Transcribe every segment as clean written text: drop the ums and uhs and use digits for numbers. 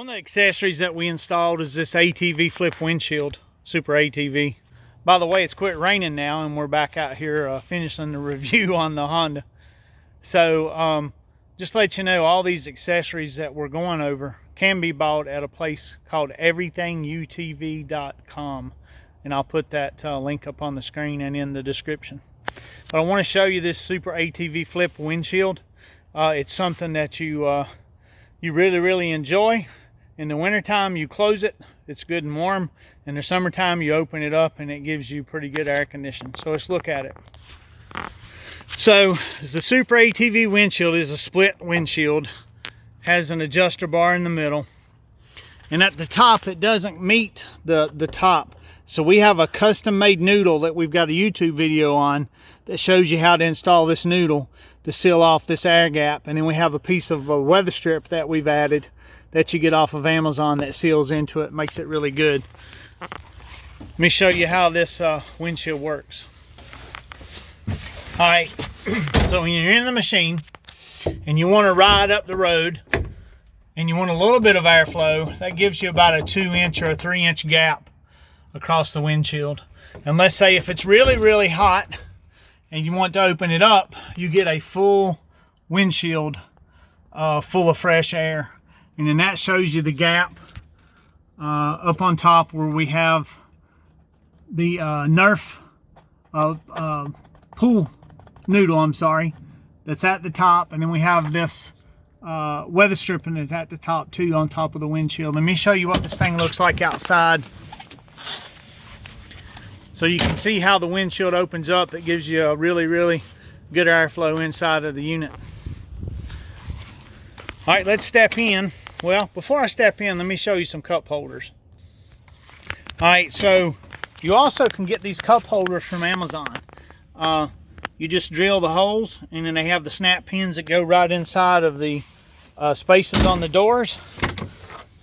One of the accessories that we installed is this ATV flip windshield, Super ATV. By the way, it's quit raining now and we're back out here finishing the review on the Honda. So just to let you know, all these accessories that we're going over can be bought at a place called everythingutv.com, and I'll put that link up on the screen and in the description. But I want to show you this Super ATV flip windshield. It's something that you really enjoy. In the wintertime, you close it, it's good and warm. In the summertime, you open it up and it gives you pretty good air conditioning. So let's look at it. So the Super ATV windshield is a split windshield, has an adjuster bar in the middle, and at the top it doesn't meet the top. So we have a custom made noodle that we've got a YouTube video on that shows you how to install this noodle to seal off this air gap. And then we have a piece of a weather strip that we've added that you get off of Amazon that seals into it, makes it really good. Let me show you how this windshield works. All right, so when you're in the machine and you want to ride up the road and you want a little bit of airflow, that gives you about a 2-inch or a 3-inch gap across the windshield. And let's say if it's really hot and you want to open it up, you get a full windshield full of fresh air. And then that shows you the gap up on top where we have the Nerf pool noodle, that's at the top. And then we have this weather stripping that's at the top too, on top of the windshield. Let me show you what this thing looks like outside. So you can see how the windshield opens up. It gives you a really good airflow inside of the unit. All right, let's step in. Well, before I step in, let me show you some cup holders. All right, so you also can get these cup holders from Amazon. You just drill the holes, and then they have the snap pins that go right inside of the spaces on the doors.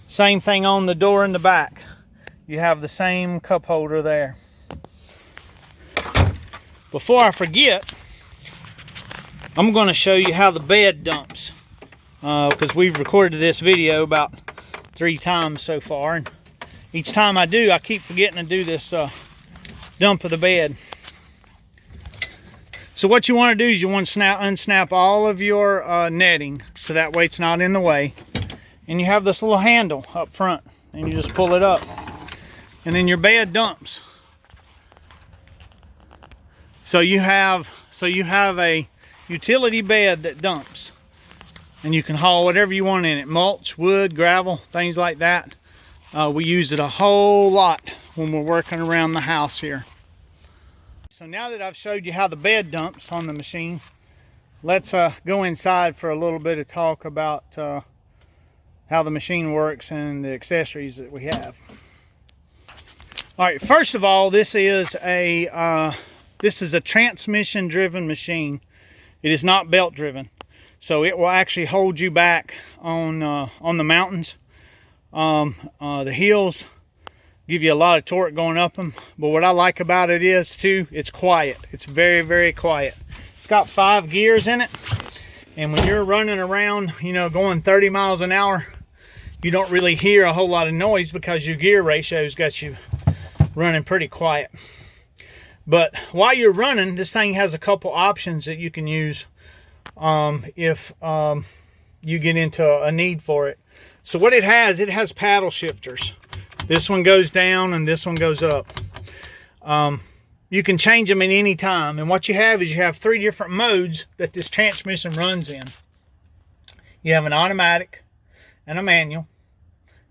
Same thing on the door in the back. You have the same cup holder there. Before I forget, I'm going to show you how the bed dumps. Because we've recorded this video about 3 times so far, and each time I do, I keep forgetting to do this dump of the bed. So what you want to do is you want to unsnap all of your netting, so that way it's not in the way. And you have this little handle up front, and you just pull it up, and then your bed dumps. So you have a utility bed that dumps. And you can haul whatever you want in it, mulch, wood, gravel, things like that. We use it a whole lot when we're working around the house here. So now that I've showed you how the bed dumps on the machine, let's go inside for a little bit of talk about how the machine works and the accessories that we have. All right, first of all, this is a transmission driven machine. It is not belt driven. So it will actually hold you back on the mountains. The hills give you a lot of torque going up them. But what I like about it is too, it's quiet. It's very quiet. It's got 5 gears in it. And when you're running around, going 30 miles an hour, you don't really hear a whole lot of noise because your gear ratio's got you running pretty quiet. But while you're running, this thing has a couple options that you can use if you get into a need for it. So what it has paddle shifters. This one goes down and this one goes up. You can change them at any time, and what you have is you have 3 different modes that this transmission runs in. You have an automatic and a manual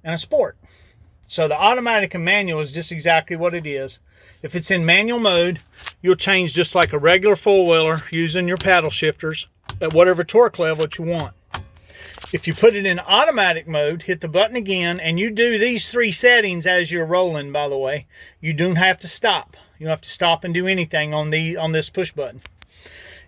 and a sport. So the automatic and manual is just exactly what it is. If it's in manual mode, you'll change just like a regular four-wheeler using your paddle shifters at whatever torque level that you want. If you put it in automatic mode, hit the button again, and you do these 3 settings as you're rolling, by the way. You don't have to stop. You don't have to stop and do anything on this push button.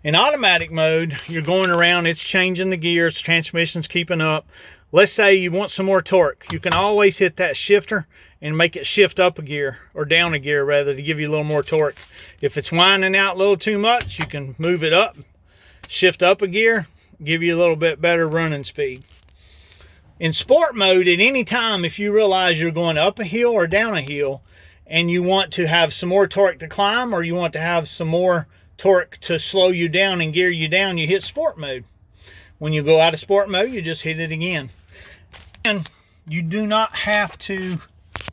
In automatic mode, you're going around, it's changing the gears, transmission's keeping up. Let's say you want some more torque. You can always hit that shifter and make it shift up a gear, or down a gear rather, to give you a little more torque. If it's winding out a little too much, you can move it up, shift up a gear, give you a little bit better running speed. In sport mode, at any time, if you realize you're going up a hill or down a hill and you want to have some more torque to climb, or you want to have some more torque to slow you down and gear you down, you hit sport mode. When you go out of sport mode, you just hit it again. And you do not have to,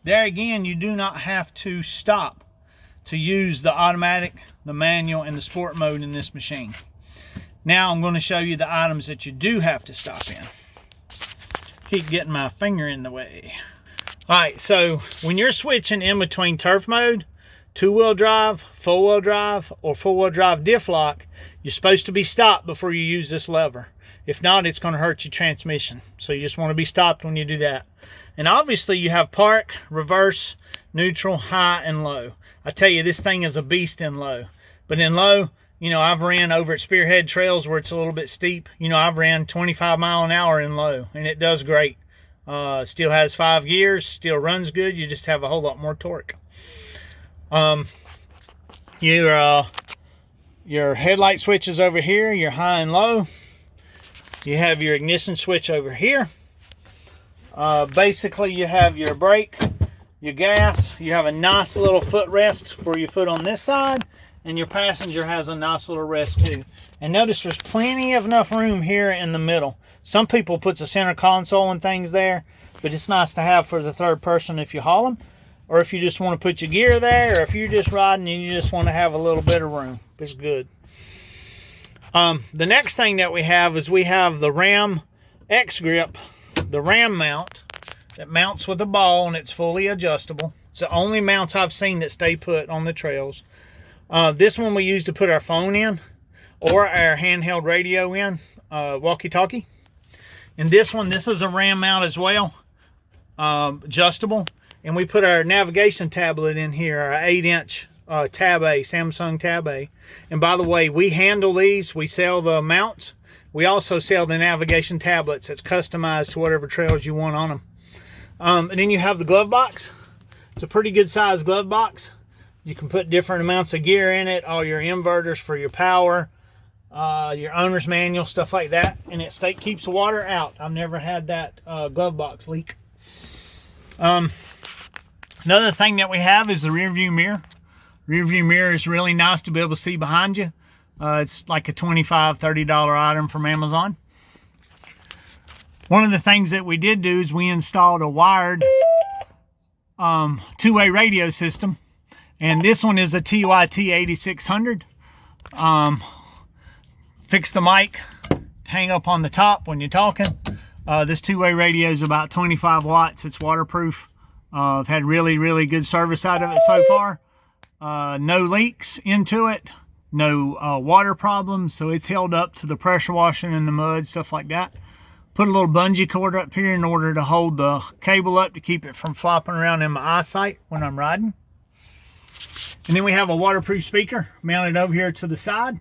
there again, you do not have to stop to use the automatic, the manual, and the sport mode in this machine. Now I'm going to show you the items that you do have to stop in. Keep getting my finger in the way. Alright, so when you're switching in between turf mode, two-wheel drive, four-wheel drive, or four-wheel drive diff lock, you're supposed to be stopped before you use this lever. If not, it's going to hurt your transmission. So you just want to be stopped when you do that. And obviously you have park, reverse, neutral, high, and low. I tell you, this thing is a beast in low. But in low, you know, I've ran over at Spearhead Trails where it's a little bit steep. You know, I've ran 25 mile an hour in low, and it does great. Still has 5 gears, still runs good. You just have a whole lot more torque. Your headlight switch is over here, your high and low. You have your ignition switch over here. Basically, you have your brake, your gas. You have a nice little footrest for your foot on this side. And your passenger has a nice little rest too. And notice there's plenty of enough room here in the middle. Some people put a center console and things there, but it's nice to have for the third person if you haul them, or if you just want to put your gear there, or if you're just riding and you just want to have a little bit of room. It's good. The next thing that we have is we have the Ram X grip, the Ram mount that mounts with a ball, and it's fully adjustable. It's the only mounts I've seen that stay put on the trails. This one we use to put our phone in, or our handheld radio in, walkie-talkie. And this one, this is a Ram mount as well, adjustable. And we put our navigation tablet in here, our 8-inch Tab A, Samsung Tab A. And by the way, we handle these. We sell the mounts. We also sell the navigation tablets. It's customized to whatever trails you want on them. And then you have the glove box. It's a pretty good size glove box. You can put different amounts of gear in it, all your inverters for your power, your owner's manual, stuff like that. And it keeps the water out. I've never had that glove box leak. Another thing that we have is the rear view mirror. Rear view mirror is really nice to be able to see behind you. It's like a $25, $30 item from Amazon. One of the things that we did do is we installed a wired two-way radio system. And this one is a TYT 8600. Fix the mic, hang up on the top when you're talking. This two-way radio is about 25 watts. It's waterproof. I've had really, really good service out of it so far. No leaks into it. No water problems. So it's held up to the pressure washing and the mud, stuff like that. Put a little bungee cord up here in order to hold the cable up to keep it from flopping around in my eyesight when I'm riding. And then we have a waterproof speaker mounted over here to the side.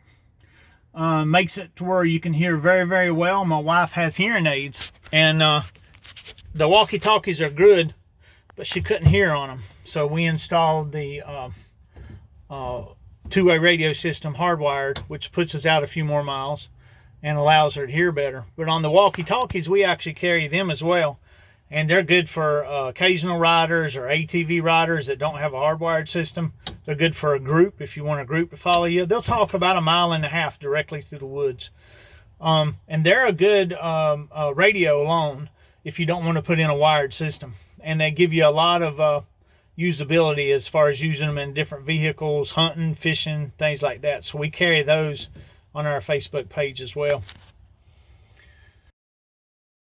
Makes it to where you can hear very, very well. My wife has hearing aids, and the walkie-talkies are good, but she couldn't hear on them. So we installed the two-way radio system hardwired, which puts us out a few more miles and allows her to hear better. But on the walkie-talkies, we actually carry them as well. And they're good for occasional riders or ATV riders that don't have a hardwired system. They're good for a group if you want a group to follow you. They'll talk about 1.5 miles directly through the woods. And they're a good radio alone if you don't want to put in a wired system. And they give you a lot of usability as far as using them in different vehicles, hunting, fishing, things like that. So we carry those on our Facebook page as well.